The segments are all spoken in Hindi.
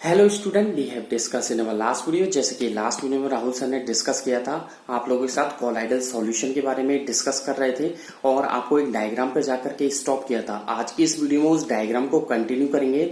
Hello student, we have discuss in our last video. जैसे कि लास्ट वीडियो में राहुल सर ने डिस्कस किया था, आप लोगों के साथ कोलाइडल सॉल्यूशन के बारे में डिस्कस कर रहे थे और आपको एक डायग्राम पे जाकर के स्टॉप किया था। आज की इस वीडियो में उस डायग्राम को कंटिन्यू करेंगे।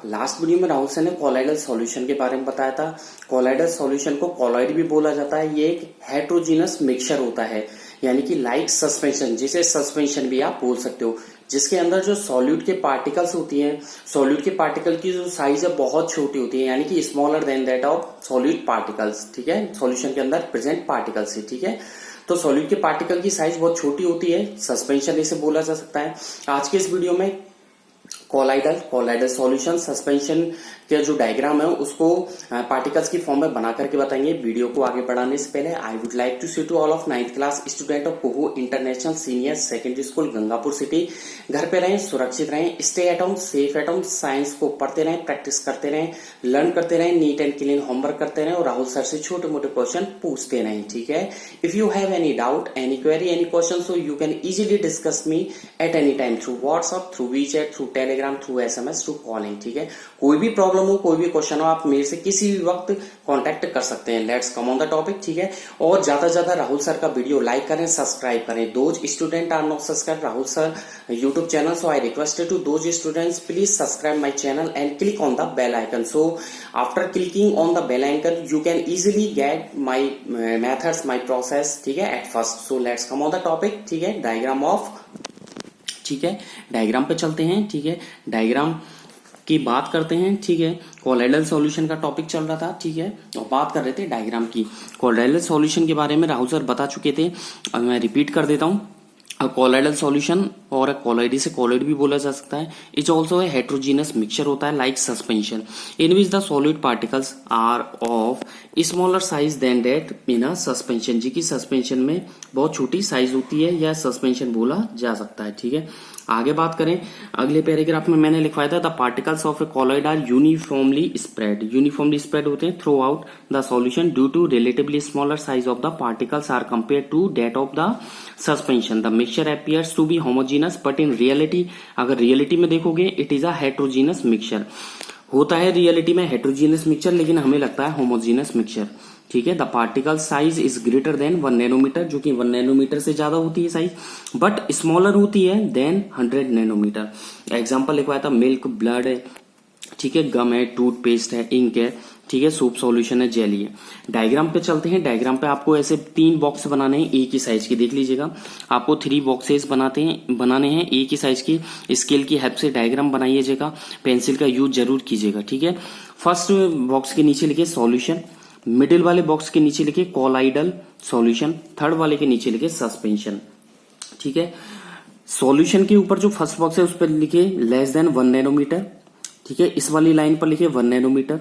लास्ट वीडियो में राहुल सर ने कोलाइडल सॉल्यूशन के बारे में बताया था। कोलाइडल सॉल्यूशन को कोलॉइड भी बोला जाता है। ये एक हेट्रोजीनस मिक्सचर होता है, यानी कि लाइक सस्पेंशन, जिसे सस्पेंशन भी आप बोल सकते हो, जिसके अंदर जो सॉल्यूट के पार्टिकल्स होती हैं, सॉल्यूट के पार्टिकल की जो साइज है बहुत छोटी होती है, यानी कि smaller than that of solute particles. ठीक है, सॉल्यूशन के अंदर प्रेजेंट पार्टिकल्स है। ठीक है, तो सॉल्यूट के पार्टिकल की साइज बहुत छोटी होती है, सस्पेंशन इसे बोला जा सकता है। आज के इस वीडियो में कोलाइडल सॉल्यूशन सस्पेंशन के जो डायग्राम है उसको पार्टिकल्स की फॉर्म में बना करके बताएंगे। वीडियो को आगे बढ़ाने से पहले I would like to say to all of 9th class student of कोहो international senior secondary school Gangapur city, घर पे रहें, सुरक्षित रहें, stay at home, safe at home. Science को पढ़ते रहें, प्रैक्टिस करते रहें, लर्न करते रहें, नीट एंड क्लीन होमवर्क करते रहें और राहुल सर से छोटे मोटे क्वेश्चन पूछते रहें। ठीक है, if you have any doubt, any query, any question, so you can easily discuss me at any time through WhatsApp, through WeChat, through Telegram, through SMS, through calling. ठीक है, कोई भी प्रॉब्लम हो, कोई भी क्वेश्चन हो, आप मेरे से किसी भी वक्त कांटेक्ट कर सकते हैं। Let's come on the topic. ठीक है, और ज्यादा से ज्यादा राहुल सर का वीडियो लाइक करें, सब्सक्राइब करें। Those student are not subscribe Rahul sir YouTube channel, so I requested to those students please subscribe my channel and click on the bell icon. So after clicking on the bell icon you can easily get my methods, my process. ठीक है, at first. So let's come on the topic. ठीक है, डायग्राम ऑफ, ठीक है, डायग्राम पे चलते हैं। ठीक है, डायग्राम की बात करते हैं। ठीक है, कोलाइडल सॉल्यूशन का टॉपिक चल रहा था। ठीक है, और बात कर रहे थे डायग्राम की। कोलाइडल सॉल्यूशन के बारे में राहुल सर बता चुके थे, अब मैं रिपीट कर देता हूं। कोलाइडल सॉल्यूशन और कोलॉइड से कोलॉइड भी बोला जा सकता है। It's also a heterogeneous mixture होता है like suspension in which the solid particles are of smaller size than that in a suspension, जी की सस्पेंशन में बहुत छोटी साइज होती है, या सस्पेंशन बोला जा सकता है। ठीक है, आगे बात करें, अगले पैराग्राफ में मैंने लिखवाया था the particles of a colloid are uniformly spread होते हैं throughout the solution due to relatively smaller size of the particles are compare to that of the suspension. The mixture appears to be homogeneous but in reality, अगर रियलिटी में देखोगे it is a heterogeneous mixture. होता है रियलिटी में हेट्रोजीनस मिक्सचर, लेकिन हमें लगता है होमोजीनस मिक्सचर। ठीक है, the particle size is greater than 1 nanometre, जो कि 1 नैनोमीटर से ज्यादा होती है साइज, बट स्मॉलर होती है देन 100 नैनोमीटर। एग्जाम्पल लिखवाया था, मिल्क, ब्लड है, ठीक है, गम है, टूथपेस्ट है, इंक है, ठीक है, सूप सॉल्यूशन है, जेली है। डायग्राम पे चलते हैं। डायग्राम पे आपको ऐसे 3 बॉक्स बनाने हैं एक ही साइज की, देख लीजिएगा। आपको 3 बॉक्सेस बनाने हैं एक ही साइज की। स्केल की हेल्प से डायग्राम बनाइएगा, पेंसिल का यूज जरूर कीजिएगा। ठीक है, फर्स्ट बॉक्स के नीचे लिखे सॉल्यूशन, मिडिल वाले बॉक्स के नीचे लिखे कोलाइडल सॉल्यूशन, थर्ड वाले के नीचे लिखे सस्पेंशन। ठीक है, सॉल्यूशन के ऊपर जो फर्स्ट बॉक्स है उस पर लिखे लेस देन 1 नैनोमीटर। ठीक है, इस वाली लाइन पर लिखे 1 नैनोमीटर।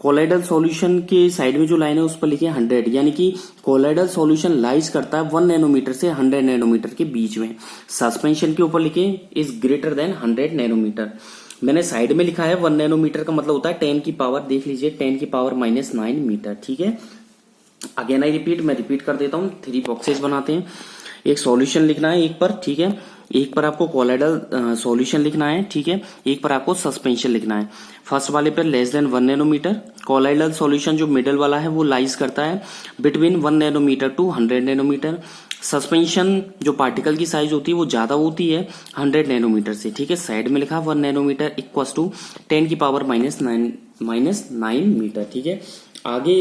कोलाइडल सॉल्यूशन के साइड में जो लाइन है उस पर लिखे 100, यानी कि कोलाइडल सॉल्यूशन लाइज करता है 1 नैनोमीटर से 100 नैनोमीटर के बीच में। सस्पेंशन के ऊपर लिखे इज ग्रेटर देन 100 नैनोमीटर। मैंने साइड में लिखा है 1 नैनोमीटर का मतलब होता है 10 की पावर, देख लीजिए 10 की पावर -9 मीटर। ठीक है, अगेन आई रिपीट, मैं रिपीट कर देता हूँ। 3 बॉक्सेस बनाते हैं, एक सॉल्यूशन लिखना है एक पर, ठीक है, एक पर आपको कोलाइडल सॉल्यूशन लिखना है, ठीक है, एक पर आपको सस्पेंशन लिखना है। फर्स्ट वाले पर less than 1 nanometre, colloidal solution जो मिडल वाला है वो लाइज करता है between 1 nanometre to 100 nanometre. Suspension जो पार्टिकल की साइज होती है वो ज्यादा होती है 100 नैनोमीटर से। ठीक है, साइड में लिखा 1 नैनोमीटर इक्वल टू 10 की पावर -9 मीटर। ठीक है, आगे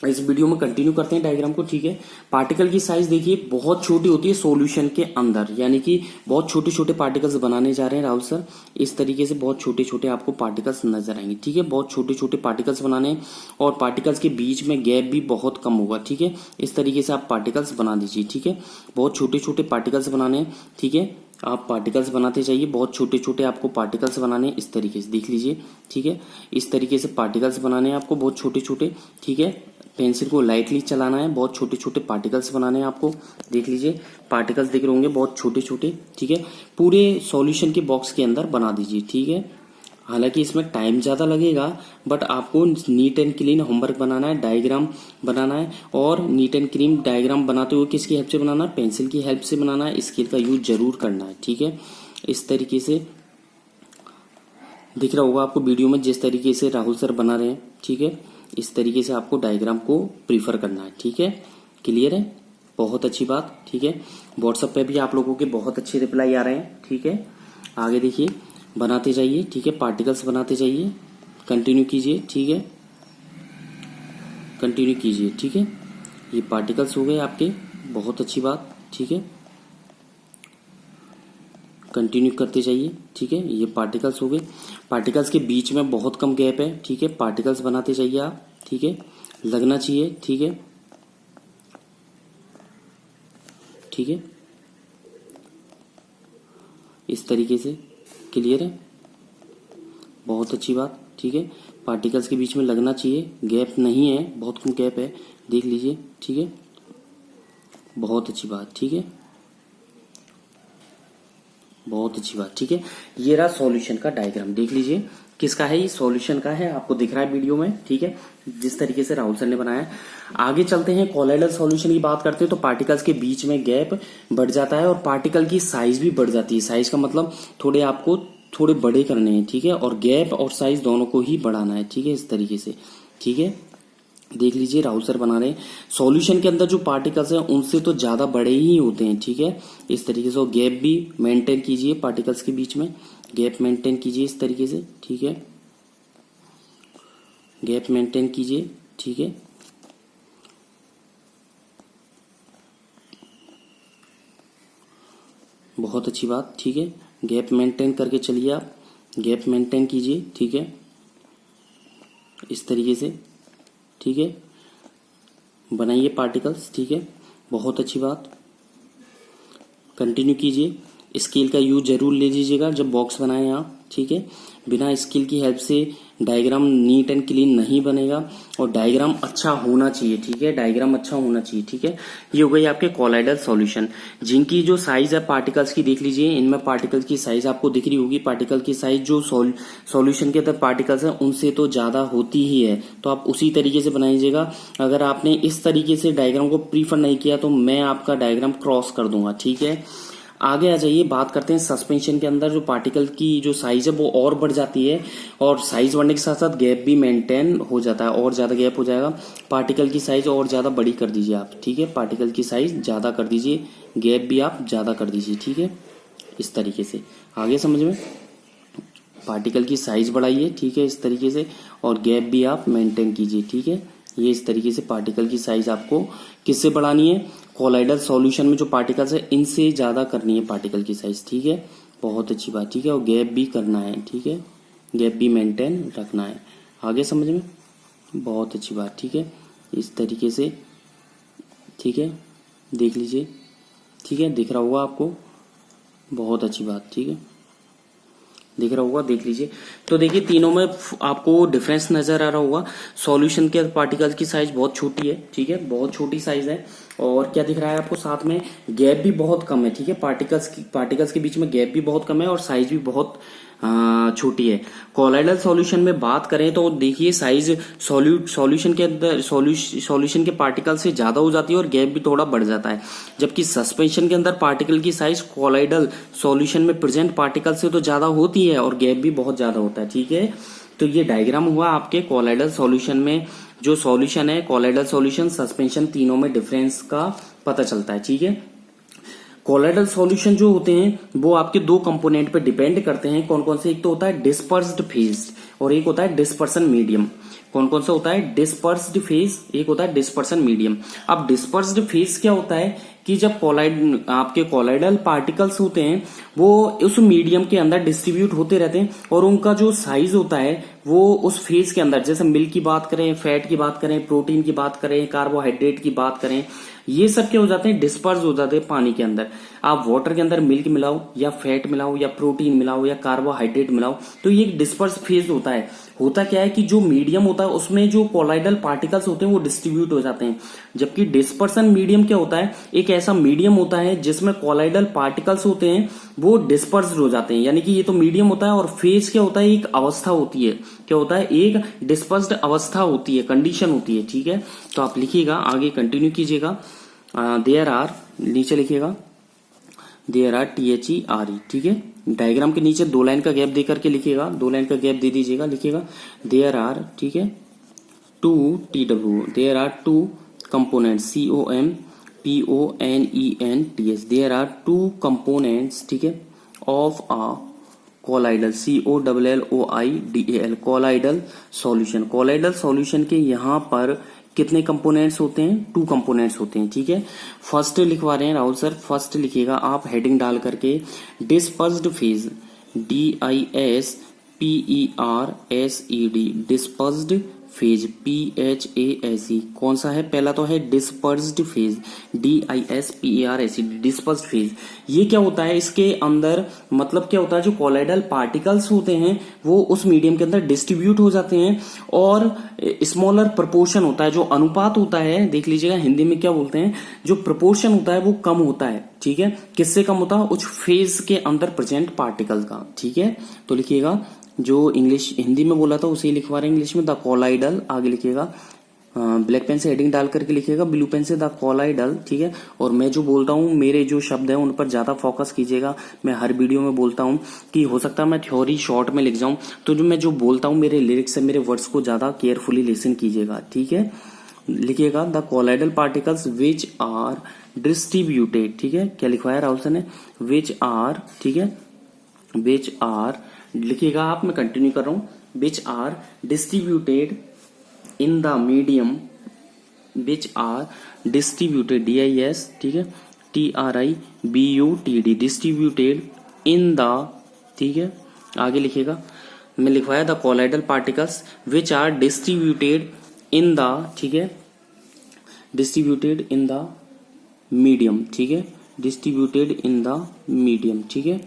इस वीडियो में कंटिन्यू करते हैं डायग्राम को। ठीक है, पार्टिकल की साइज देखिए बहुत छोटी होती है सॉल्यूशन के अंदर, यानी कि बहुत छोटे छोटे पार्टिकल्स बनाने जा रहे हैं राहुल सर। इस तरीके से बहुत छोटे छोटे आपको पार्टिकल्स नजर आएंगे। ठीक है, बहुत छोटे छोटे पार्टिकल्स बनाने और पार्टिकल्स के बीच में गैप भी बहुत कम होगा। ठीक है, इस तरीके से आप पार्टिकल्स बना दीजिए। ठीक है, बहुत छोटे छोटे पार्टिकल्स बनाने। ठीक है, आप पार्टिकल्स बनाते जाइए, बहुत छोटे छोटे आपको पार्टिकल्स बनाने इस तरीके से, देख लीजिए। ठीक है, इस तरीके से पार्टिकल्स बनाने हैं आपको बहुत छोटे छोटे। ठीक है, पेंसिल को लाइटली चलाना है, बहुत छोटे छोटे पार्टिकल्स बनाने हैं आपको, देख लीजिए पार्टिकल्स दिख रहे होंगे बहुत छोटे छोटे। ठीक है, पूरे सॉल्यूशन के बॉक्स के अंदर बना दीजिए। ठीक है, हालांकि इसमें टाइम ज्यादा लगेगा, बट आपको नीट एंड क्लीन होमवर्क बनाना है, डायग्राम बनाना है, और नीट एंड क्लीन डायग्राम बनाते हुए किसकी हेल्प से बनाना है, पेंसिल की हेल्प से बनाना है, स्केल का यूज जरूर करना है। ठीक है, इस तरीके से दिख रहा होगा आपको वीडियो में जिस तरीके से राहुल सर बना रहे हैं, ठीक है। इस तरीके से आपको डायग्राम को प्रीफर करना है, ठीक है। क्लियर है, बहुत अच्छी बात, ठीक है। व्हाट्सएप पे भी आप लोगों के बहुत अच्छे रिप्लाई आ रहे हैं, ठीक है। आगे देखिए, बनाते जाइए, ठीक है। पार्टिकल्स बनाते जाइए, कंटिन्यू कीजिए, ठीक है। कंटिन्यू कीजिए, ठीक है। ये पार्टिकल्स हो गए आपके, बहुत अच्छी बात, ठीक है। कंटिन्यू करते जाइए, ठीक है। ये पार्टिकल्स हो गए। पार्टिकल्स के बीच में बहुत कम गैप है, ठीक है। पार्टिकल्स बनाते जाइए आप, ठीक है। लगना चाहिए, ठीक है, ठीक है। इस तरीके से क्लियर है, बहुत अच्छी बात, ठीक है। पार्टिकल्स के बीच में लगना चाहिए, गैप नहीं है, बहुत कम गैप है, देख लीजिए, ठीक है। बहुत अच्छी बात, ठीक है, बहुत अच्छी बात, ठीक है। ये रहा सॉल्यूशन का डायग्राम, देख लीजिए किसका है, ये सॉल्यूशन का है, आपको दिख रहा है वीडियो में, ठीक है। जिस तरीके से राहुल सर ने बनाया। आगे चलते हैं, कोलाइडल सॉल्यूशन की बात करते हैं तो पार्टिकल्स के बीच में गैप बढ़ जाता है और पार्टिकल की साइज भी बढ़ जाती है। साइज का मतलब थोड़े आपको थोड़े बड़े करने हैं, ठीक है। और गैप और साइज दोनों को ही बढ़ाना है, ठीक है, इस तरीके से, ठीक है। देख लीजिए राहुल सर बना रहे हैं। सॉल्यूशन के अंदर जो पार्टिकल्स हैं उनसे तो ज्यादा बड़े ही होते हैं, ठीक है। इस तरीके से और गैप भी मेंटेन कीजिए, पार्टिकल्स के बीच में गैप मेंटेन कीजिए इस तरीके से, ठीक है। गैप मेंटेन कीजिए, ठीक है। बहुत अच्छी बात, ठीक है। गैप मेंटेन करके चलिए आप, गैप मेंटेन कीजिए, ठीक है, इस तरीके से, ठीक है। बनाइए पार्टिकल्स, ठीक है, बहुत अच्छी बात। कंटिन्यू कीजिए। स्केल का यूज जरूर ले लीजिएगा जब बॉक्स बनाएं आप, ठीक है। बिना स्केल की हेल्प से डायग्राम नीट एंड क्लीन नहीं बनेगा और डायग्राम अच्छा होना चाहिए, ठीक है। डायग्राम अच्छा होना चाहिए, ठीक है। ये हो गई आपके कोलाइडल सॉल्यूशन, जिनकी जो साइज है पार्टिकल्स की देख लीजिए। इनमें पार्टिकल की साइज आपको दिख रही होगी। पार्टिकल की साइज जो सॉल्यूशन के अंदर पार्टिकल्स है उनसे तो ज्यादा होती ही है, तो आप उसी तरीके से बनाइएगा। अगर आपने इस तरीके से डायग्राम को प्रीफर नहीं किया तो मैं आपका डायग्राम क्रॉस कर दूंगा, ठीक है। आगे आ जाइए, बात करते हैं सस्पेंशन के अंदर जो पार्टिकल की जो साइज है वो और बढ़ जाती है और साइज बढ़ने के साथ साथ गैप भी मेंटेन हो जाता है, और ज्यादा गैप हो जाएगा। पार्टिकल की साइज और ज्यादा बड़ी कर दीजिए आप, ठीक है। पार्टिकल की साइज ज्यादा कर दीजिए, गैप भी आप ज्यादा कर दीजिए, ठीक है, इस तरीके से। आगे समझ में, पार्टिकल की साइज बढ़ाइए, ठीक है, इस तरीके से, और गैप भी आप मेंटेन कीजिए, ठीक है। ये इस तरीके से पार्टिकल की साइज आपको किससे बढ़ानी है, कोलाइडल सॉल्यूशन में जो पार्टिकल्स है इनसे ज्यादा करनी है पार्टिकल की साइज, ठीक है। बहुत अच्छी बात, ठीक है। और गैप भी करना है, ठीक है, गैप भी मेंटेन रखना है। आगे समझ में, बहुत अच्छी बात, ठीक है, इस तरीके से, ठीक है। देख लीजिए, ठीक है, दिख रहा होगा आपको, बहुत अच्छी बात, ठीक है, दिख रहा होगा, देख लीजिए। तो देखिए तीनों में आपको डिफरेंस नजर आ रहा होगा। सॉल्यूशन के पार्टिकल्स की साइज बहुत छोटी है, ठीक है, बहुत छोटी साइज है। और क्या दिख रहा है आपको, साथ में गैप भी बहुत कम है, ठीक है। पार्टिकल्स के बीच में गैप भी बहुत कम है और साइज भी बहुत छोटी है। कोलाइडल सॉल्यूशन में बात करें तो देखिए साइज सॉल्यूशन के अंदर सॉल्यूशन के पार्टिकल से ज्यादा हो जाती है और गैप भी थोड़ा बढ़ जाता है। जबकि सस्पेंशन के अंदर पार्टिकल की साइज कोलाइडल सॉल्यूशन में प्रेजेंट पार्टिकल से तो ज्यादा होती है और गैप भी बहुत ज्यादा होता है, ठीक है। तो ये डायग्राम हुआ आपके कोलाइडल सॉल्यूशन में। जो सॉल्यूशन है, कोलाइडल सॉल्यूशन, सस्पेंशन, तीनों में डिफरेंस का पता चलता है, ठीक है। कोलाइडल सॉल्यूशन जो होते हैं वो आपके दो कंपोनेंट पे डिपेंड करते हैं। कौन कौन से, एक तो होता है डिस्पर्स्ड फेज और एक होता है डिस्पर्सन मीडियम। कौन कौन सा होता है, डिस्पर्स्ड फेज, एक होता है डिस्पर्सन मीडियम। अब डिस्पर्स्ड फेज क्या होता है कि जब आपके कोलाइडल पार्टिकल्स होते हैं वो उस मीडियम के अंदर डिस्ट्रीब्यूट होते रहते हैं और उनका जो साइज होता है वो उस फेज के अंदर, जैसे मिल्क की बात करें, फैट की बात करें, प्रोटीन की बात करें, कार्बोहाइड्रेट की बात करें, ये सब क्या हो जाते हैं, डिस्पर्स हो जाते हैं पानी के अंदर। आप वाटर के अंदर मिल्क मिलाओ या फैट मिलाओ या प्रोटीन मिलाओ या कार्बोहाइड्रेट मिलाओ तो ये डिस्पर्स फेज होता है। होता क्या है कि जो मीडियम होता है उसमें जो कोलाइडल पार्टिकल्स होते हैं वो डिस्ट्रीब्यूट हो जाते हैं। जबकि डिस्पर्सन मीडियम क्या होता है, एक ऐसा मीडियम होता है जिसमें कोलाइडल पार्टिकल्स होते हैं वो डिस्पर्स्ड हो जाते हैं। यानी कि ये तो मीडियम होता है और फेज क्या होता है, एक अवस्था होती है। क्या होता है, एक डिस्पर्स्ड अवस्था होती है, कंडीशन होती है, ठीक है। तो आप लिखिएगा, आगे कंटिन्यू कीजिएगा। देयर आर, नीचे लिखिएगा देयर आर THERE, ठीक है, डायग्राम के नीचे 2 लाइन का गैप दे करके लिखिएगा, 2 लाइन का गैप दे दीजिएगा, लिखिएगा देयर आर, ठीक है, 2 TW, there are 2 components, COMPONENTS, there are 2 components, ठीक है, of a colloidal, COLLOIDAL, colloidal solution. Colloidal solution के यहाँ पर कितने कंपोनेंट्स होते हैं? 2 कंपोनेंट्स होते हैं, ठीक है। फर्स्ट लिखवा रहे हैं राहुल सर, फर्स्ट लिखिएगा आप हेडिंग डाल करके dispersed phase, DISPERSED, dispersed phase, PHASE। कौन सा है? पहला तो है dispersed phase, DISPERSED, dispersed phase. ये क्या होता है? इसके अंदर मतलब क्या होता है, जो कोलाइडल पार्टिकल्स होते हैं वो उस मीडियम के अंदर डिस्ट्रीब्यूट हो जाते हैं और स्मॉलर प्रोपोर्शन होता है, जो अनुपात होता है, देख लीजिएगा हिंदी में क्या बोलते हैं, जो प्रोपोर्शन होता है वो कम होता है, ठीक है। किससे कम होता है? उस फेज के अंदर प्रेजेंट पार्टिकल का, ठीक है। तो लिखिएगा, जो इंग्लिश हिंदी में बोला था उसे ही लिखवा रहे हैं इंग्लिश में, द कोलाइडल, आगे लिखिएगा ब्लैक पेन से हेडिंग डाल करके लिखिएगा, ब्लू पेन से द कोलाइडल, ठीक है। और मैं जो बोलता हूँ, मेरे जो शब्द हैं उन पर ज्यादा फोकस कीजिएगा। मैं हर वीडियो में बोलता हूँ कि हो सकता है मैं थ्योरी शॉर्ट में लिख जाऊं, तो जो मैं जो बोलता हूँ मेरे लिरिक्स से, मेरे वर्ड्स को ज्यादा केयरफुली लिसन कीजिएगा, ठीक है। लिखिएगा the colloidal particles which are distributed, ठीक है। क्या लिखवाया राहुल सर ने? विच आर, ठीक है, विच आर, लिखिएगा आप, मैं कंटिन्यू कर रहा हूं, which are distributed in the medium, which are distributed, DIS, ठीक है, TRIBUTED, डिस्ट्रीब्यूटेड इन द, ठीक है। आगे लिखिएगा, मैं लिखवाया the colloidal particles which are distributed in the, ठीक है, डिस्ट्रीब्यूटेड इन द मीडियम, ठीक है, डिस्ट्रीब्यूटेड इन द मीडियम, ठीक है।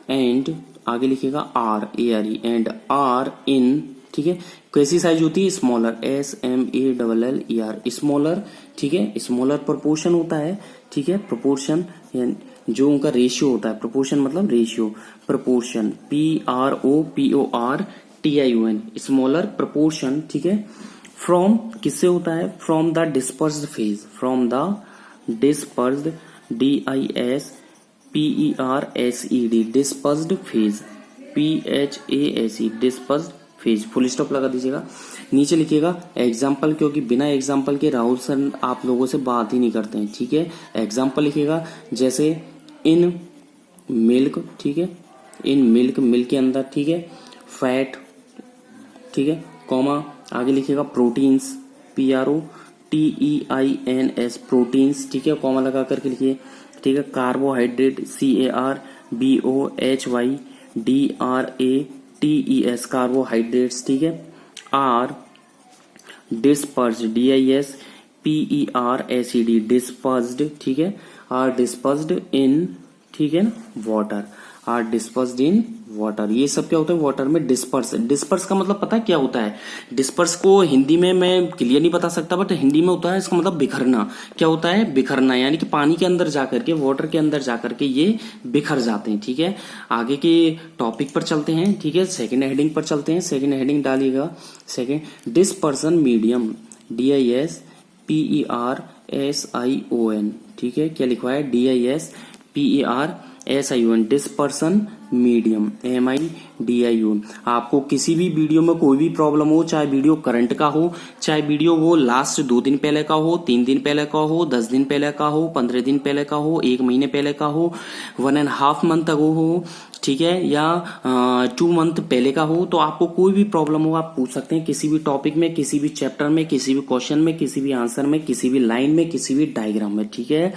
एंड आगे लिखिएगा are, ARE, and are in, ठीक है, कैसी साइज होती है? स्मॉलर, SMALLER, स्मॉलर, ठीक है, स्मॉलर प्रोपोर्शन होता है, ठीक है, प्रोपोर्शन जो उनका रेशियो होता है, प्रोपोर्शन मतलब ratio, proportion, PROPORTION, smaller proportion, ठीक है। फ्रॉम किससे होता है? From the dispersed phase, from the dispersed, DISPERSED, dispersed phase, PHASE, dispersed phase, full stop लगा दीजिएगा। नीचे लिखिएगा एग्जाम्पल, क्योंकि बिना एग्जाम्पल के राहुल सर आप लोगों से बात ही नहीं करते हैं, ठीक है। एग्जाम्पल लिखिएगा, जैसे इन मिल्क, ठीक है, इन मिल्क, मिल्क के अंदर, ठीक है, फैट, ठीक है, कॉमा, आगे लिखिएगा प्रोटीन्स, PROTEINS, प्रोटीन्स, ठीक है, कॉमा लगा करके लिखिए, ठीक है। कार्बोहाइड्रेट, CARBOHYDRATES, कार्बोहाइड्रेट्स, ठीक है। आर डिस्पर्स्ड, DISPERSED, डिस्पर्स्ड, ठीक है, आर डिस्पर्स्ड इन, ठीक है ना, water, are dispersed in water. ये सब क्या होता है? वाटर में डिस्पर्स। डिस्पर्स का मतलब पता है क्या होता है? डिस्पर्स को हिंदी में मैं क्लियर नहीं बता सकता, बट हिंदी में होता है इसका मतलब बिखरना। क्या होता है? बिखरना, यानी कि पानी के अंदर जाकर के, वाटर के अंदर जाकर के ये बिखर जाते हैं, ठीक है। आगे के टॉपिक पर चलते हैं, ठीक है, सेकेंड हेडिंग पर चलते हैं। सेकेंड हेडिंग डालिएगा, सेकेंड डिस्पर्सन मीडियम, DISPERSION, ठीक है। क्या लिखवा है? DISPERSION, dispersion medium, MIDION। आपको किसी भी वीडियो में कोई भी प्रॉब्लम हो, चाहे वीडियो करंट का हो, चाहे वीडियो वो लास्ट 2 दिन पहले का हो, 3 दिन पहले का हो, 10 दिन पहले का हो, 15 दिन पहले का हो, 1 महीने पहले का हो, 1.5 मंथ अगो हो, ठीक है, या 2 मंथ पहले का हो, तो आपको कोई भी प्रॉब्लम हो आप पूछ सकते हैं किसी भी टॉपिक में, किसी भी चैप्टर में, किसी भी क्वेश्चन में, किसी भी आंसर में, किसी भी लाइन में, किसी भी डायग्राम में, ठीक है।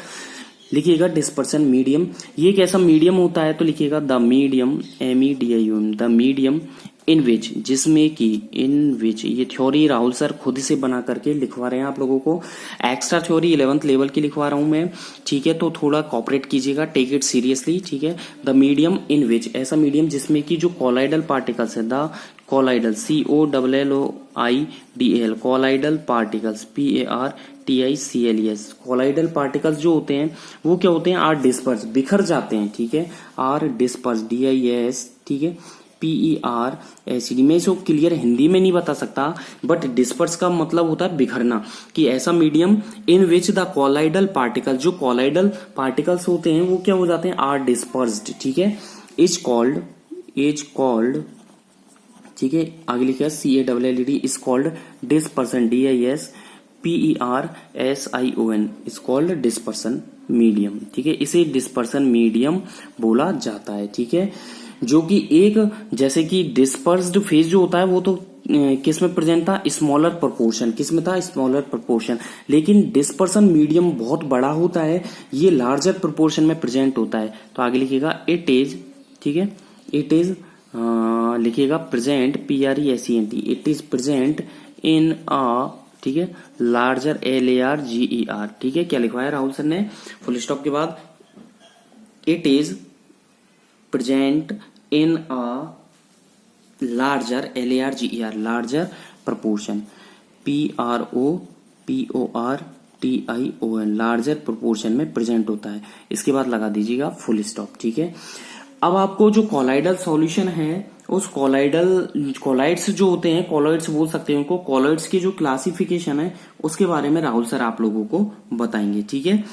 लिखिएगा डिस्पर्सन मीडियम। ये कैसा मीडियम होता है? तो लिखिएगा the medium, MEDION, the medium in which, जिसमें कि, इन विच, ये थ्योरी राहुल सर खुद से बना करके लिखवा रहे हैं आप लोगों को। एक्स्ट्रा थ्योरी 11th लेवल की लिखवा रहा हूं मैं, ठीक है, तो थोड़ा कॉपरेट कीजिएगा, टेक इट सीरियसली, ठीक है। द मीडियम इन विच, ऐसा मीडियम जिसमें कि जो कोलाइडल पार्टिकल्स है, the colloidal, COLLOIDAL, colloidal particles, PARTICLES, colloidal particles जो होते हैं वो क्या होते हैं? आर डिस्पर्स, बिखर जाते हैं, ठीक है, आर डिस्पर्स, DIS, ठीक है, PERSED। मैं इसको क्लियर हिंदी में नहीं बता सकता, बट डिस्पर्स का मतलब होता है बिखरना, कि ऐसा medium in which the colloidal particle, जो कोलाइडल पार्टिकल्स होते हैं वो क्या हो जाते हैं? आर डिस्पर्स्ड, ठीक है, इज कॉल्ड ठीक है, आगे लिखा है CALLED is called dispersion, DISPERSION is called dispersion medium. ठीक है, इसे डिस्पर्सन मीडियम बोला जाता है। ठीक है, जो कि एक जैसे कि डिस्पर्स्ड फेज जो होता है वो तो किस में प्रेजेंट था, स्मॉलर प्रोपोर्शन, किस में था, स्मॉलर प्रोपोर्शन। लेकिन डिस्पर्सन मीडियम बहुत बड़ा होता है, ये लार्जर प्रोपोर्शन में प्रेजेंट होता है। तो आगे लिखिएगा इट इज, ठीक है, इट इज लिखिएगा present, PRESENT, it is present in a, ठीक है, लार्जर LARGER। ठीक है, क्या लिखवाया राहुल सर ने फुल स्टॉप के बाद, it is present in a larger LARGER, larger proportion, PROPORTION, larger proportion में प्रेजेंट होता है। इसके बाद लगा दीजिएगा फुल स्टॉप। ठीक है, अब आपको जो कॉलाइडल सॉल्यूशन है, उस कॉलाइड्स जो होते हैं, कॉलॉइड्स बोल सकते हैं उनको, कॉलॉइड्स की जो क्लासिफिकेशन है उसके बारे में राहुल सर आप लोगों को बताएंगे। ठीक है,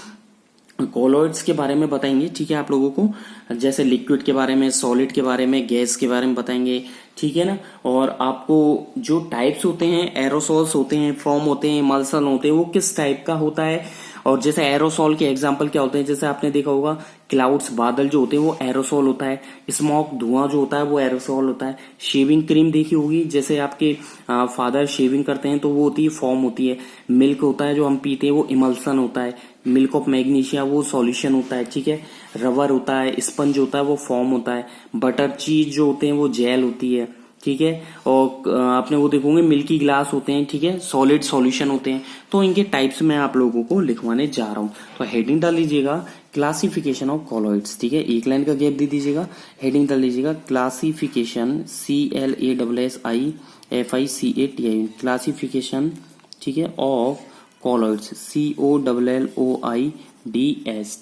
कॉलॉइड्स के बारे में बताएंगे। ठीक है, आप लोगों को जैसे लिक्विड के बारे में, सॉलिड के बारे में, गैस के बारे में बताएंगे। ठीक है ना, और आपको जो टाइप्स होते हैं, एरोसोल्स होते हैं, फॉर्म होते हैं, इमल्सन होते हैं, वो किस टाइप का होता है। और जैसे एरोसोल के एग्जांपल क्या होते हैं, जैसे आपने देखा होगा क्लाउड्स, बादल जो होते हैं वो एरोसोल होता है, स्मोक, धुआं जो होता है वो एरोसोल होता है। शेविंग क्रीम देखी होगी, जैसे आपके फादर शेविंग करते हैं तो वो होती है, फॉर्म होती है। मिल्क होता है जो हम पीते हैं वो इमल्सन होता है। मिल्क ऑफ मैग्नीशिया वो सॉल्यूशन होता है। ठीक है, रबर होता है, स्पंज होता है वो फॉर्म होता है। बटर चीज जो होते हैं वो जेल होती है। ठीक है, और आपने वो देखोगे मिल्की ग्लास होते हैं। ठीक है, सॉलिड सॉल्यूशन होते हैं। तो इनके टाइप्स में आप लोगों को लिखवाने जा रहा हूं। तो हेडिंग डाल लीजिएगा क्लासिफिकेशन ऑफ कॉलॉइड्स। ठीक है, एक लाइन का गैप दे दीजिएगा, हेडिंग डाल लीजिएगा क्लासिफिकेशन, CLASSIFICATI, क्लासिफिकेशन, ठीक है, ऑफ कॉलॉइड्स, COLLOIDS।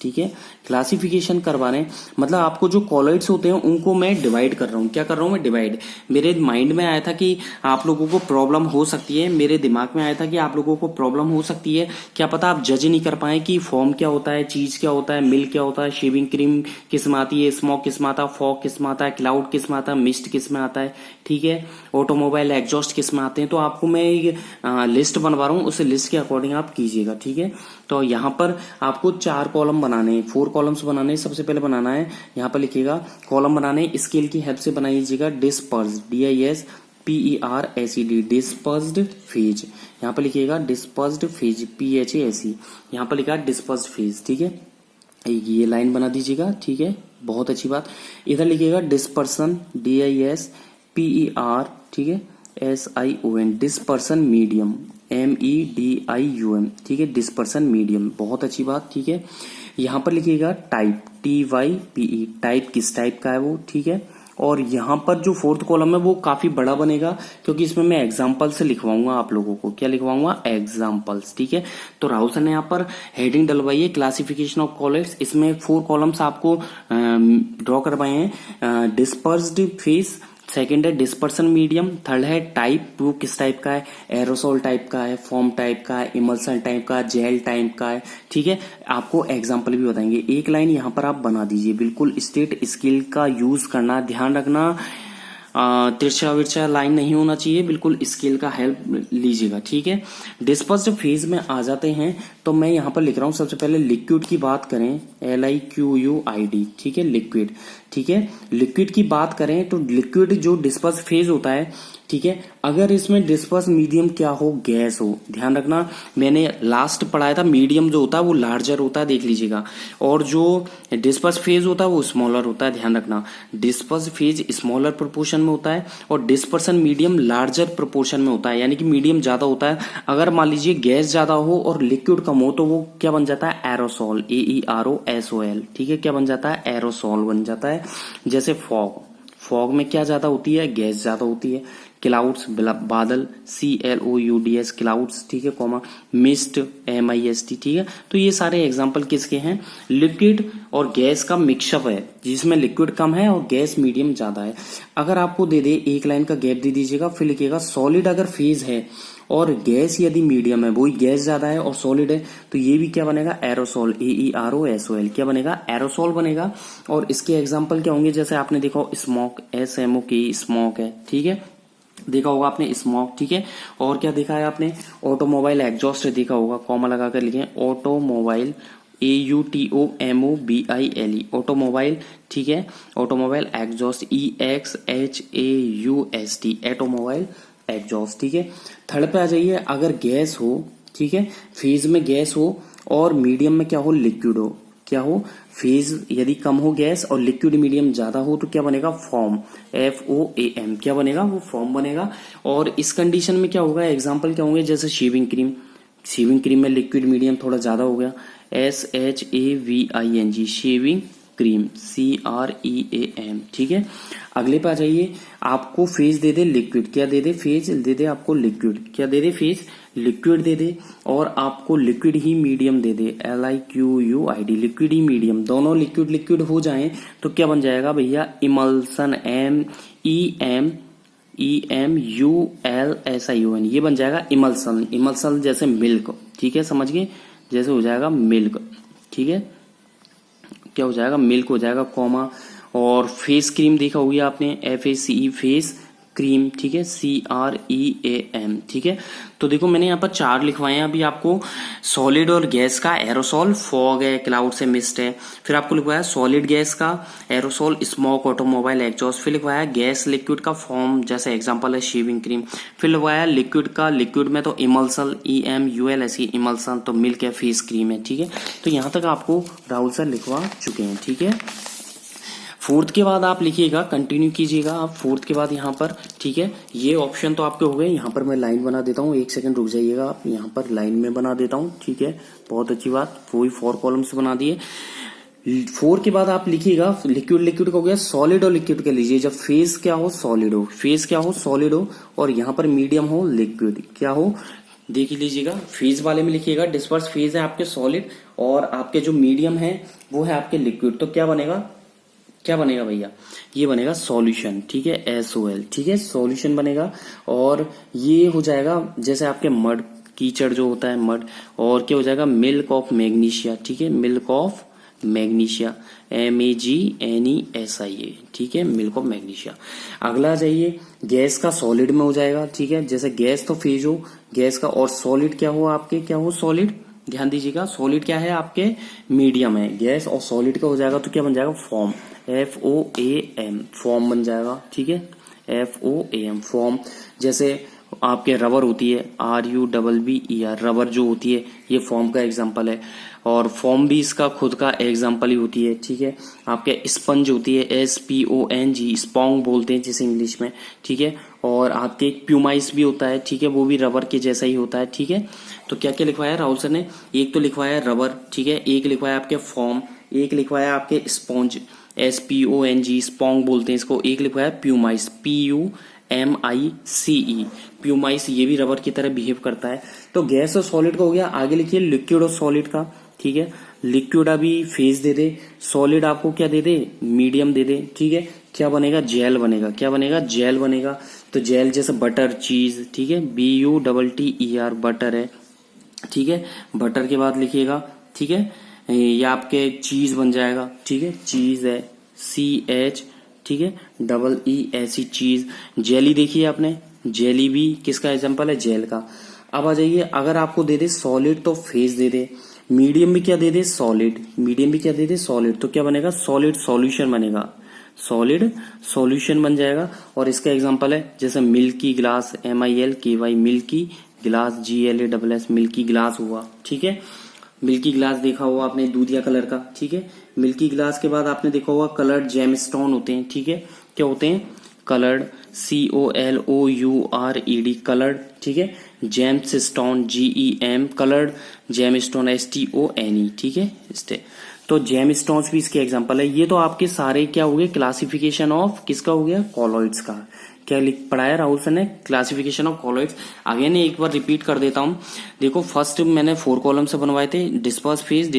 ठीक है, क्लासिफिकेशन करवा रहे हैं, मतलब आपको जो कॉलॉइड्स होते हैं उनको मैं डिवाइड कर रहा हूँ। क्या कर रहा हूँ मैं, डिवाइड। मेरे माइंड में आया था कि आप लोगों को प्रॉब्लम हो सकती है, मेरे दिमाग में आया था कि आप लोगों को प्रॉब्लम हो सकती है, क्या पता आप जज नहीं कर पाए कि फॉर्म क्या होता है, चीज क्या होता है, मिल्क क्या होता है, शेविंग क्रीम किस में आती है, स्मोक किस में आता है, फॉग किस में आता है, क्लाउड किस में आता है, मिस्ट किस में आता है। ठीक है, ऑटोमोबाइल एग्जॉस्ट किस में आते हैं। तो आपको मैं एक लिस्ट बनवा रहा हूँ, उस लिस्ट के अकॉर्डिंग आप कीजिएगा। ठीक है, तो यहाँ पर आपको 4 कॉलम बनाने हैं, 4 कॉलम्स बनाने हैं। सबसे पहले बनाना है, यहाँ पर लिखिएगा कॉलम बनाने, स्केल की हेल्प से बनाइएगा डिस्पर्स्ड, DISPERSED, डिस्पर्स्ड फेज। यहाँ पर लिखिएगा डिस्पर्स्ड फेज, PHASE, यहाँ पर लिखा डिस्पर्स्ड फेज। ठीक है, ये लाइन बना दीजिएगा। ठीक है, बहुत अच्छी बात। इधर लिखिएगा डिस्पर्सन, DISPER, ठीक है, SION, डिस्पर्सन मीडियम, MEDIUM। ठीक है, डिस्पर्सन मीडियम, बहुत अच्छी बात। ठीक है, यहाँ पर लिखिएगा टाइप, TYPE, टाइप किस टाइप का है वो। ठीक है, और यहाँ पर जो 4th कॉलम है वो काफी बड़ा बनेगा, क्योंकि इसमें मैं एग्जाम्पल से लिखवाऊंगा आप लोगों को। क्या लिखवाऊंगा, एग्जाम्पल्स। ठीक है, तो राहुल सर ने यहाँ पर हेडिंग डलवाई है क्लासिफिकेशन ऑफ कॉलॉइड्स। इसमें 4 कॉलम्स आपको ड्रॉ करवाए हैं। डिस्पर्स्ड फेस, सेकेंड है डिस्पर्सन मीडियम, थर्ड है टाइप, वो किस टाइप का है, एरोसोल टाइप का है, फॉर्म टाइप का है, इमल्सन टाइप का, जेल टाइप का है। ठीक है, आपको एग्जांपल भी बताएंगे। एक लाइन यहाँ पर आप बना दीजिए, बिल्कुल स्टेट स्केल का यूज करना, ध्यान रखना, तिरछा विरछा लाइन नहीं होना चाहिए, बिल्कुल स्केल का हेल्प लीजिएगा। ठीक है, डिस्पर्स्ड फेज में आ जाते हैं, तो मैं यहाँ पर लिख रहा हूँ सबसे पहले लिक्विड की बात करें, LIQUID। ठीक है, लिक्विड। ठीक है, लिक्विड की बात करें तो लिक्विड जो डिस्पर्स फेज होता है, ठीक है, अगर इसमें डिस्पर्स मीडियम क्या हो, गैस हो। ध्यान रखना, मैंने लास्ट पढ़ाया था मीडियम जो होता है वो लार्जर होता है, देख लीजिएगा, और जो डिस्पर्स फेज होता है वो स्मॉलर होता है। ध्यान रखना, डिस्पर्स फेज स्मॉलर प्रोपोर्शन में होता है और डिस्पर्सन मीडियम लार्जर प्रोपोर्शन में होता है, यानी कि मीडियम ज्यादा होता है। अगर मान लीजिए गैस ज्यादा हो और लिक्विड कम हो तो वो क्या बन जाता है, एरोसोल, AEROSOL। ठीक है, क्या बन जाता है, एरोसोल बन जाता है। जैसे फॉग, फॉग में क्या ज्यादा होती है, गैस ज्यादा होती है। क्लाउड्स बादल, CLOUDS क्लाउड्स, ठीक है, कॉमा मिस्ट MIST, ठीक है। तो ये सारे एग्जांपल किसके हैं? लिक्विड और गैस का मिक्सअप है, जिसमें लिक्विड कम है और गैस मीडियम ज्यादा है। अगर आपको दे दे, एक लाइन का गैप दे दीजिएगा, फिर लिखिएगा सॉलिड अगर फेज है और गैस यदि मीडियम है, वही गैस ज्यादा है और सॉलिड है, तो ये भी क्या बनेगा? एरोसोल, AEROSOL, क्या बनेगा? एरोसोल बनेगा। और इसके एग्जांपल क्या होंगे? जैसे आपने देखा स्मोक, SMOK स्मोक है, ठीक है, देखा होगा आपने स्मोक, ठीक है। और क्या देखा है आपने? ऑटोमोबाइल एग्जॉस्ट देखा होगा, कॉमा लगाकर लिखें, ऑटोमोबाइल, AUTOMOBILE ऑटोमोबाइल, ठीक है, automobile exhaust, EXHAUST automobile exhaust, ठीक है। थर्ड पे आ जाइए, अगर गैस हो, ठीक है, फेज में गैस हो और मीडियम में क्या हो? लिक्विड हो, क्या हो? फेज यदि कम हो गैस और लिक्विड मीडियम ज्यादा हो तो क्या बनेगा? फॉर्म, FOAM, क्या बनेगा? वो फॉर्म बनेगा। और इस कंडीशन में क्या होगा? एग्जांपल क्या होंगे? जैसे शेविंग क्रीम, शेविंग क्रीम में लिक्विड मीडियम थोड़ा ज्यादा हो गया, SHAVING शेविंग क्रीम, CREAM, ठीक है। अगले पे आ जाइए, आपको फेज दे दे लिक्विड, क्या दे दे? फेज दे दे आपको लिक्विड, क्या दे दे? फेज लिक्विड दे दे, और आपको लिक्विड ही मीडियम दे दे, LIQUID लिक्विड ही मीडियम, दोनों लिक्विड लिक्विड हो जाएं तो क्या बन जाएगा भैया? इमल्सन, EMULSION, ये बन जाएगा इमल्सन। इमल्सन जैसे मिल्क, ठीक है, समझ गए, जैसे हो जाएगा मिल्क, ठीक है, क्या हो जाएगा? मिल्क हो जाएगा, कॉमा। और फेस क्रीम देखा होगी आपने, FACE फेस क्रीम, ठीक है, CREAM, ठीक है। तो देखो मैंने यहाँ पर 4 लिखवाए हैं अभी आपको। सॉलिड और गैस का एरोसोल, फॉग है, क्लाउड से मिस्ट है। फिर आपको लिखवाया सॉलिड गैस का एरोसोल, स्मोक, ऑटोमोबाइल एग्जॉस्ट। फिर लिखवाया गैस लिक्विड का फॉर्म, जैसे एग्जांपल है शेविंग क्रीम। फिर लिखवाया लिक्विड का, लिक्विड में तो इमल्सन, EMULSE इमल्सन, तो मिल्क है, फेस क्रीम है, ठीक है। तो यहाँ तक आपको राहुल सर लिखवा चुके हैं, ठीक है। फोर्थ के बाद आप लिखिएगा, कंटिन्यू कीजिएगा आप फोर्थ के बाद यहाँ पर, ठीक है। ये ऑप्शन तो आपके हो गए। यहाँ पर मैं लाइन बना देता हूँ, 1 सेकंड रुक जाइएगा आप, यहाँ पर लाइन में बना देता हूँ, ठीक है, बहुत अच्छी बात, वही 4 कॉलम्स बना दिए। 4 के बाद आप लिखिएगा लिक्विड, लिक्विड का हो गया, सॉलिड और लिक्विड का लीजिए, जब फेज क्या हो? सॉलिड हो, फेज क्या हो? सॉलिड हो, और यहाँ पर मीडियम हो, लिक्विड, क्या हो? देख लीजिएगा, फेज वाले में लिखिएगा डिस्पर्स फेज है आपके सॉलिड, और आपके जो मीडियम है वो है आपके लिक्विड, तो क्या बनेगा? क्या बनेगा भैया? ये बनेगा सॉल्यूशन, ठीक है, SOL, ठीक है, सॉल्यूशन बनेगा। और ये हो जाएगा जैसे आपके मड, कीचड़ जो होता है मड, और क्या हो जाएगा? मिल्क ऑफ मैग्नीशिया, ठीक है, मिल्क ऑफ मैग्नीशिया, MAGNESIA, ठीक है, मिल्क ऑफ मैग्नीशिया। अगला जाइए, गैस का सॉलिड में हो जाएगा, ठीक है, जैसे गैस तो फेज हो गैस का, और सॉलिड क्या हो आपके? क्या हो? सॉलिड, ध्यान दीजिएगा, सॉलिड क्या है आपके? मीडियम है, गैस और सॉलिड का हो जाएगा तो क्या बन जाएगा? फॉर्म, FOAM फॉर्म बन जाएगा, ठीक है, FOAM फॉर्म। जैसे आपके रबर होती है, RUBBER रबर जो होती है, ये फॉर्म का एग्जांपल है। और फॉर्म भी इसका खुद का एग्जांपल ही होती है, ठीक है। आपके स्पंज होती है, SPONG स्पॉन्ग बोलते हैं जिसे इंग्लिश में, ठीक है। और आपके प्यूमाइस भी होता है, ठीक है, वो भी रबर के जैसा ही होता है, ठीक है। तो क्या क्या लिखवाया राहुल सर ने? एक तो लिखवाया रबर, ठीक है, एक लिखवाया आपके फॉर्म, एक लिखवाया आपके स्पॉन्ज, SPONG स्पॉन्ग बोलते हैं इसको, एक लिखवाया प्यूमाइस, PUMICE प्यूमाइस, ये भी रबर की तरह बिहेव करता है। तो गैस और सॉलिड का हो गया। आगे लिखिए लिक्विड और सॉलिड का, ठीक है। लिक्विड अभी फेज दे दे, सॉलिड आपको क्या दे दे? मीडियम दे दे, ठीक है। क्या बनेगा? जेल बनेगा, क्या बनेगा? जेल बनेगा। तो जेल जैसे बटर, चीज, ठीक है, BUTTER बटर है, ठीक है। बटर के बाद लिखिएगा, ठीक है, ये आपके चीज बन जाएगा, ठीक है, चीज है, CH, ठीक है, EE चीज। जेली देखिए आपने, जेली भी किसका एग्जांपल है? जेल का। अब आ जाइए, अगर आपको दे दे सॉलिड तो फेज दे दे, मीडियम भी क्या दे दे? सॉलिड, मीडियम भी क्या दे दे? सॉलिड, तो क्या बनेगा? सॉलिड सॉल्यूशन बनेगा, सॉलिड सॉल्यूशन बन जाएगा। और इसका एग्जांपल है जैसे milky glass, MILKY milky glass, GLASS milky glass हुआ, ठीक है। मिल्की ग्लास देखा होगा आपने, दूधिया कलर का, ठीक है। मिल्की ग्लास के बाद आपने देखा होगा कलर्ड जेमस्टोन होते हैं, ठीक है, क्या होते हैं? कलर्ड, COLOURED कलर्ड, ठीक है। James stone, GEM coloured, gemstone STONE, ठीक है। तो जेम स्टोन्स भी इसके एग्जांपल है। ये तो आपके सारे क्या हो गए? क्लासिफिकेशन ऑफ किसका हो गया? कॉलॉइड्स का, क्या पढ़ाया राहुल सर ने, क्लासिफिकेशन ऑफ कॉलॉइड्स। अगेन एक बार रिपीट कर देता हूं। देखो फर्स्ट मैंने 4 कॉलम से बनवाए थे, disperse phase,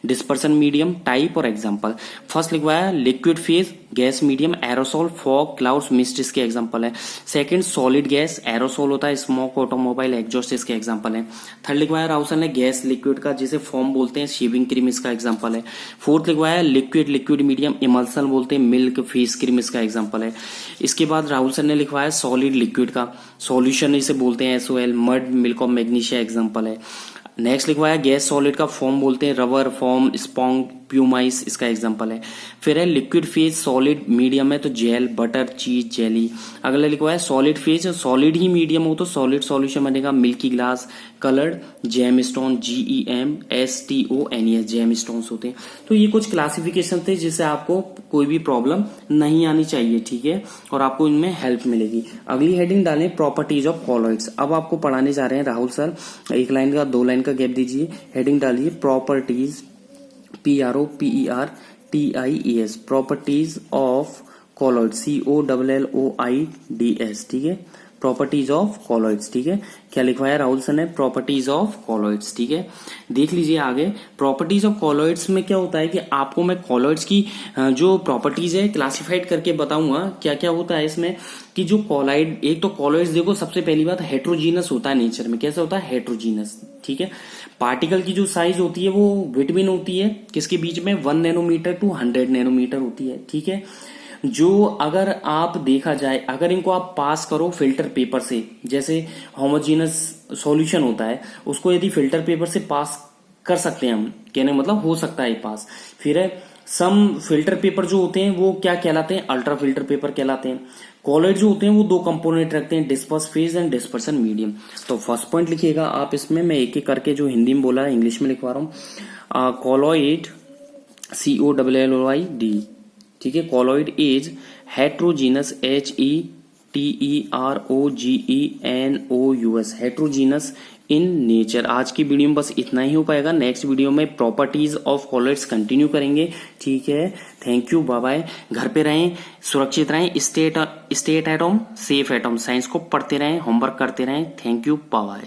dispersion medium, type और एग्जांपल। फर्स्ट लिखवाया liquid phase, gas medium, aerosol, fog, clouds, mist इसके एग्जांपल है। सेकंड सॉलिड गैस, एरोसोल होता है, स्मोक, ऑटोमोबाइल, एग्जॉस्ट इसके एग्जांपल है। थर्ड लिखवाया राहुल सर ने गैस लिक्विड का, जिसे फॉर्म बोलते हैं, शेविंग क्रीम इसका एग्जांपल है। फोर्थ लिखवाया लिक्विड मीडियम, इमल्सन बोलते हैं, मिल्क, फेस क्रीम इसका एग्जांपल है। इसके बाद राहुल सर ने लिखवाया सॉलिड लिक्विड का, सॉल्यूशन इसे बोलते हैं, SOL, मड, मिल्क और मैग्नीशिया एग्जांपल है। नेक्स्ट लिखवाया गैस सॉलिड का फॉर्म बोलते हैं, रबर, फॉर्म, स्पॉन्ग, प्यूमाइस इसका एग्जांपल है। फिर है लिक्विड फेज, सॉलिड मीडियम है तो जेल, बटर, चीज, जेली। अगला लिखवाया सॉलिड फेज, सॉलिड ही मीडियम हो तो सॉलिड सॉल्यूशन बनेगा, milky glass, coloured, gemstone, GEMSTONES, gemstones होते हैं। तो ये कुछ क्लासिफिकेशन थे जिससे आपको कोई भी प्रॉब्लम नहीं आनी चाहिए, ठीक है, और आपको इनमें हेल्प मिलेगी। अगली हेडिंग डालें प्रॉपर्टीज ऑफ कॉलॉइड्स। अब आपको पढ़ाने जा रहे हैं राहुल सर, एक लाइन का 2 लाइन का गैप दीजिए, हेडिंग डालिए properties, PROPERTIES, properties of colloids, COLLOIDS, ठीक है, प्रॉपर्टीज ऑफ कॉलॉइड्स, ठीक है। क्या लिखवाया राहुल सर ने, प्रॉपर्टीज ऑफ कॉलॉइड्स, ठीक है। देख लीजिए आगे, प्रॉपर्टीज ऑफ कॉलॉइड्स में क्या होता है कि आपको मैं कॉलॉइड्स की जो प्रॉपर्टीज है क्लासिफाइड करके बताऊंगा क्या क्या होता है इसमें, कि जो कॉलॉइड, एक तो कॉलॉइड्स देखो सबसे पहली बात हेट्रोजीनस होता है नेचर में। कैसे होता है, हेट्रोजीनस, ठीक है। पार्टिकल की जो साइज होती है वो विटमिन होती है किसके बीच में, 1 नैनोमीटर टू 100 नैनोमीटर होती है, ठीक है। जो अगर आप देखा जाए, अगर इनको आप पास करो फिल्टर पेपर से, जैसे होमोजीनस सॉल्यूशन होता है उसको यदि फिल्टर पेपर से पास कर सकते हैं हम, कहने मतलब हो सकता है पास। फिर है सम फिल्टर पेपर जो होते हैं वो क्या कहलाते हैं, अल्ट्रा फिल्टर पेपर कहलाते हैं। कॉलॉइड जो होते हैं वो 2 कंपोनेंट रखते हैं, disperse phase and dispersion medium. तो फर्स्ट पॉइंट लिखिएगा आप इसमें, मैं एक एक करके जो हिंदी में बोला है इंग्लिश में लिखवा रहा हूं। कॉलॉइड, COLLOID, ठीक है। Colloid is heterogeneous, HETEROGENOUS, heterogeneous in nature. आज की वीडियो में बस इतना ही हो पाएगा। नेक्स्ट वीडियो में प्रॉपर्टीज ऑफ कॉलॉइड्स कंटिन्यू करेंगे, ठीक है। Thank you, bye bye. घर पे रहें, सुरक्षित रहें, stay at home, safe at home. Science को पढ़ते रहें, होमवर्क करते रहें। Thank you, bye bye.